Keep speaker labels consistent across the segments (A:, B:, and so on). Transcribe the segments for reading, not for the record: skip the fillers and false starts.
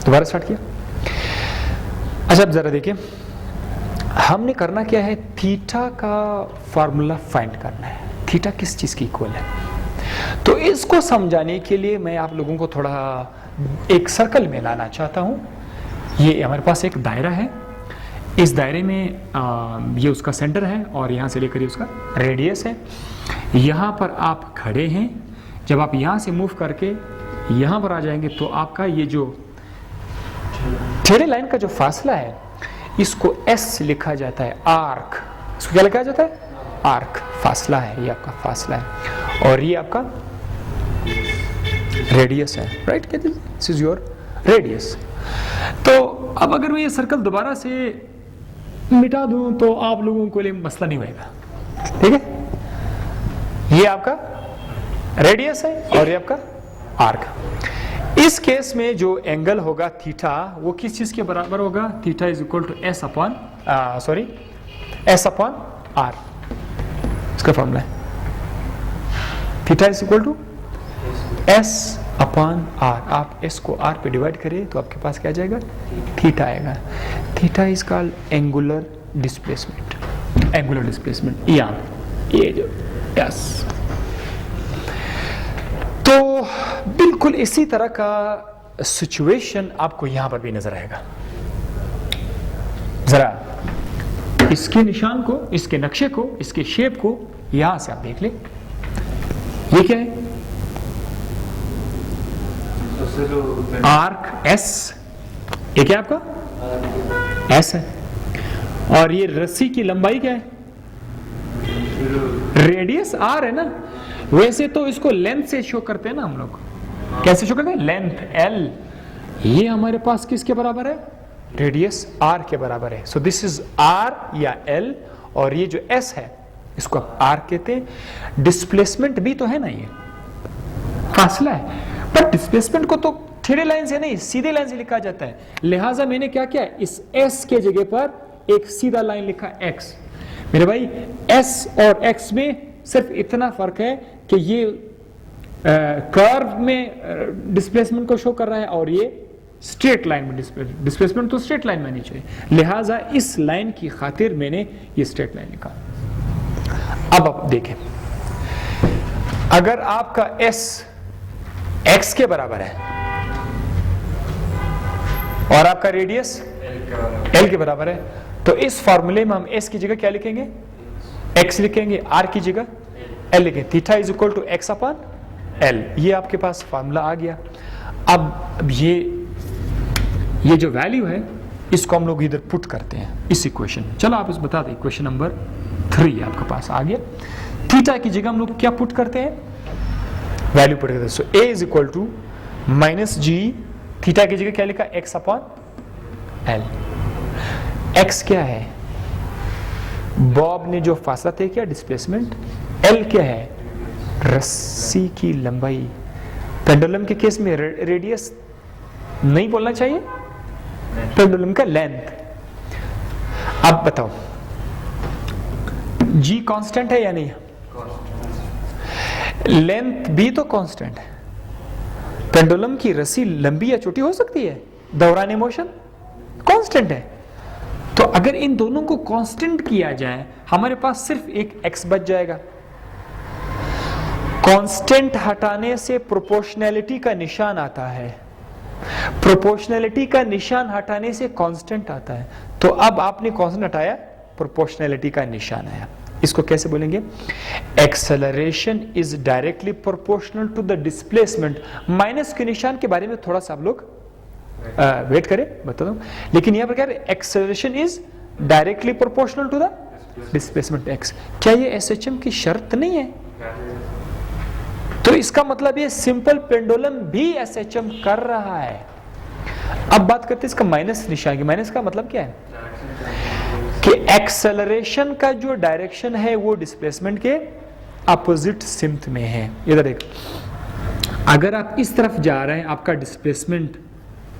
A: दोबारा स्टार्ट किया। अच्छा अब जरा देखिए, हमने करना क्या है, थीटा का फॉर्मूला फाइंड करना है। थीटा किस चीज की इक्वल है, तो इसको समझाने के लिए मैं आप लोगों को थोड़ा एक सर्कल में लाना चाहता हूं। ये हमारे पास एक दायरा है, इस दायरे में ये उसका सेंटर है और यहाँ से लेकर ये उसका रेडियस है। यहाँ पर आप खड़े हैं, जब आप यहाँ से मूव करके यहाँ पर आ जाएंगे तो आपका ये जो टेढ़े लाइन का जो फासला है इसको S लिखा जाता है, आर्क। इसको क्या लिखा जाता है, आर्क। फासला है, ये आपका फासला है और ये आपका रेडियस है, right. This is your radius. तो अब अगर मैं ये सर्कल दोबारा से मिटा दूं तो आप लोगों को लिए मसला नहीं होगा, ठीक है। ये आपका रेडियस है और ये आपका आर्क। इस केस में जो एंगल होगा थीटा वो किस चीज के बराबर होगा, theta is equal to s upon r. इसका फॉर्मूला है theta is equal to s upon r. आप एस को आर पे डिवाइड करें तो आपके पास क्या जाएगा, थीटा आएगा। Theta is called angular displacement. Angular displacement ये जो यस। तो बिल्कुल इसी तरह का सिचुएशन आपको यहां पर भी नजर आएगा। जरा इसके निशान को, इसके नक्शे को, इसके शेप को यहां से आप देख लें। ये क्या है, आर्क एस। ये क्या आपका एस है और ये रस्सी की लंबाई क्या है, रेडियस आर है ना। वैसे तो इसको लेंथ से शो करते हैं ना हम लोग, कैसे शो करते हैं, लेंथ एल। ये हमारे पास किसके बराबर है, रेडियस आर के बराबर है। सो दिस इज आर या एल और ये जो एस है इसको आप आर कहते हैं। डिस्प्लेसमेंट भी तो है ना, ये फासला है, पर डिस्प्लेसमेंट को तो टेढ़े लाइन से नहीं सीधे लाइन से लिखा जाता है। लिहाजा मैंने क्या किया, इस एस के जगह पर एक सीधा लाइन लिखा एक्स। मेरे भाई एस और एक्स में सिर्फ इतना फर्क है कि ये कर्व में डिस्प्लेसमेंट को शो कर रहा है और ये स्ट्रेट लाइन में डिस्प्लेसमेंट तो स्ट्रेट लाइन में नहीं चाहिए। लिहाजा इस लाइन की खातिर मैंने ये स्ट्रेट लाइन लिखा। अब आप देखें, अगर आपका एस एक्स के बराबर है और आपका रेडियस एल के बराबर है, तो इस फॉर्मूले में हम एस की जगह क्या लिखेंगे, एक्स लिखेंगे, आर की जगह एल लिखेंगे। Theta is equal to x upon l. ये आपके पास फॉर्मूला आ गया। अब ये जो वैल्यू है इसको हम लोग इधर पुट करते हैं इस इक्वेशन में। चलो आप इस बता दें, इक्वेशन नंबर 3 आपके पास आ गया। थीटा की जगह हम लोग क्या पुट करते हैं, वैल्यू पुट करते हैं। So A is equal to minus G, theta की जगह क्या लिखा, एक्स अपॉन एल। एक्स क्या है, बॉब ने जो फासला तय किया डिस्प्लेसमेंट। एल क्या है, रस्सी की लंबाई। पेंडुलम के केस में रेडियस नहीं बोलना चाहिए, पेंडुलम का लेंथ। अब बताओ जी कांस्टेंट है या नहीं, लेंथ भी तो कांस्टेंट है। पेंडुलम की रस्सी लंबी या छोटी हो सकती है, दौरान मोशन कांस्टेंट है। तो अगर इन दोनों को कांस्टेंट किया जाए हमारे पास सिर्फ एक एक्स बच जाएगा। कांस्टेंट हटाने से प्रोपोर्शनैलिटी का निशान आता है, प्रोपोर्शनैलिटी का निशान हटाने से कांस्टेंट आता है। तो अब आपने कांस्टेंट हटाया, प्रोपोर्शनैलिटी का निशान आया। इसको कैसे बोलेंगे, acceleration is directly proportional to the displacement. Minus के निशान के बारे में थोड़ा सा आप लोग वेट करें, बता दो। लेकिन यहां पर क्या है, acceleration is directly proportional to the displacement x. क्या ये एसएचएम की शर्त नहीं है? तो इसका मतलब ये सिंपल पेंडुलम भी एसएचएम कर रहा है। अब बात करते हैं इसका माइनस निशान की। माइनस का मतलब क्या है कि एक्सेलरेशन का जो डायरेक्शन है वो डिस्प्लेसमेंट के अपोजिट सिम्त में है। इधर देखो, अगर आप इस तरफ जा रहे हैं, आपका डिस्प्लेसमेंट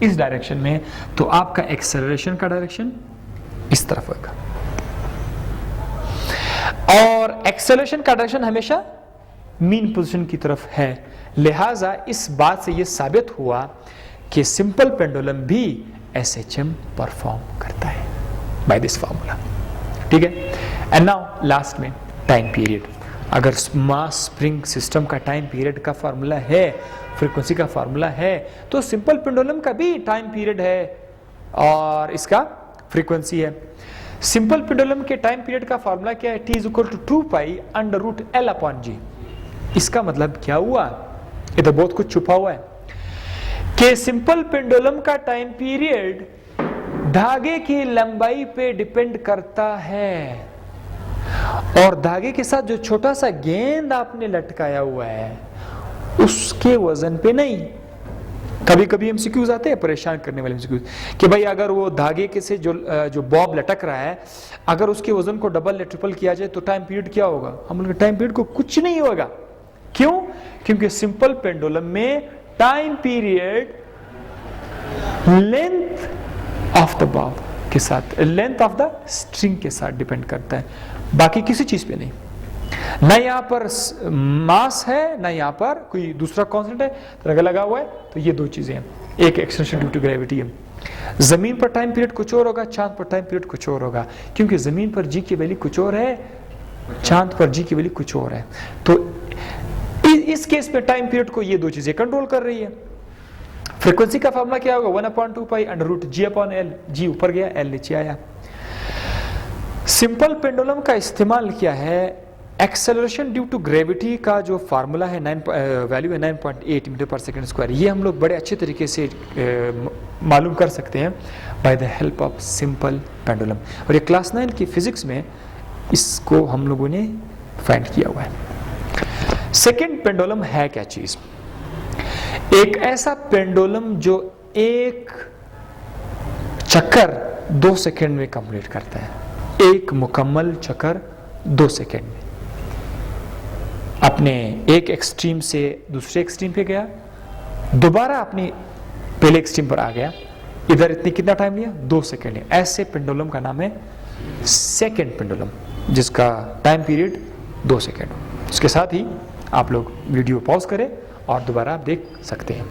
A: इस डायरेक्शन में, तो आपका एक्सेलरेशन का डायरेक्शन इस तरफ होगा। और एक्सेलरेशन का डायरेक्शन हमेशा मीन पोजीशन की तरफ है। लिहाजा इस बात से यह साबित हुआ कि सिंपल पेंडुलम भी SHM परफॉर्म करता है बाय दिस फार्मूला। ठीक है। एंड नाउ लास्ट में टाइम पीरियड। अगर मास स्प्रिंग सिस्टम का टाइम पीरियड का फार्मूला है, फ्रीक्वेंसी का फार्मूला है, तो सिंपल पेंडुलम का भी टाइम पीरियड है और इसका फ्रीक्वेंसी है। सिंपल पेंडुलम के टाइम पीरियड का फार्मूला क्या है? T = 2π√L/G। इसका मतलब क्या हुआ? इधर बहुत कुछ छुपा हुआ है कि सिंपल पेंडुलम का टाइम पीरियड धागे की लंबाई पे डिपेंड करता है और धागे के साथ जो छोटा सा गेंद आपने लटकाया हुआ है उसके वजन पे नहीं। कभी कभी एमसीक्यूज आते हैं परेशान करने वाले एमसीक्यूज कि भाई अगर वो धागे के से जो बॉब लटक रहा है, अगर उसके वजन को डबल या ट्रिपल किया जाए तो टाइम पीरियड क्या होगा? हम लोग टाइम पीरियड को कुछ नहीं होगा। क्यों? क्योंकि सिंपल पेंडुलम में time period length of the Bob के साथ, लेंथ ऑफ द स्ट्रिंग के साथ डिपेंड करता है, बाकी किसी चीज पे नहीं। ना यहाँ पर मास है, ना यहाँ पर कोई दूसरा कांस्टेंट है, तो लगा हुआ है। तो ये दो चीजें हैं, एक एक्सटेंशन ड्यू टू ग्रेविटी है। जमीन पर टाइम पीरियड कुछ और होगा, चांद पर टाइम पीरियड कुछ और होगा, क्योंकि जमीन पर जी की वैल्यू कुछ और है, चांद पर जी की वैल्यू कुछ और है। तो इस केस में टाइम पीरियड को ये दो चीजें कंट्रोल कर रही है। फ्रीक्वेंसी का फॉर्मूला क्या होगा? 1/2π√G/L। जी ऊपर गया, L नीचे आया। सिंपल पेंडुलम का इस्तेमाल किया है एक्सेलरेशन ड्यू टू ग्रेविटी का जो फार्मूला है, वैल्यू है 9.8 मीटर पर सेकंड स्क्वायर। ये हम लोग बड़े अच्छे तरीके से मालूम कर सकते हैं by the help of simple pendulum. और ये क्लास 9 की फिजिक्स में इसको हम लोगों ने फाइंड किया हुआ है। सेकेंड पेंडुलम है क्या चीज? एक ऐसा पेंडुलम जो एक चक्कर 2 सेकंड में कंप्लीट करता है, एक मुकम्मल चक्कर 2 सेकंड में। अपने एक एक्सट्रीम से दूसरे एक्सट्रीम पे गया, दोबारा अपनी पहले एक्सट्रीम पर आ गया, इधर इतनी कितना टाइम लिया? 2 सेकंड है। ऐसे पेंडुलम का नाम है सेकेंड पेंडुलम, जिसका टाइम पीरियड 2 सेकंड। इसके साथ ही आप लोग वीडियो पॉज करें और दोबारा आप देख सकते हैं।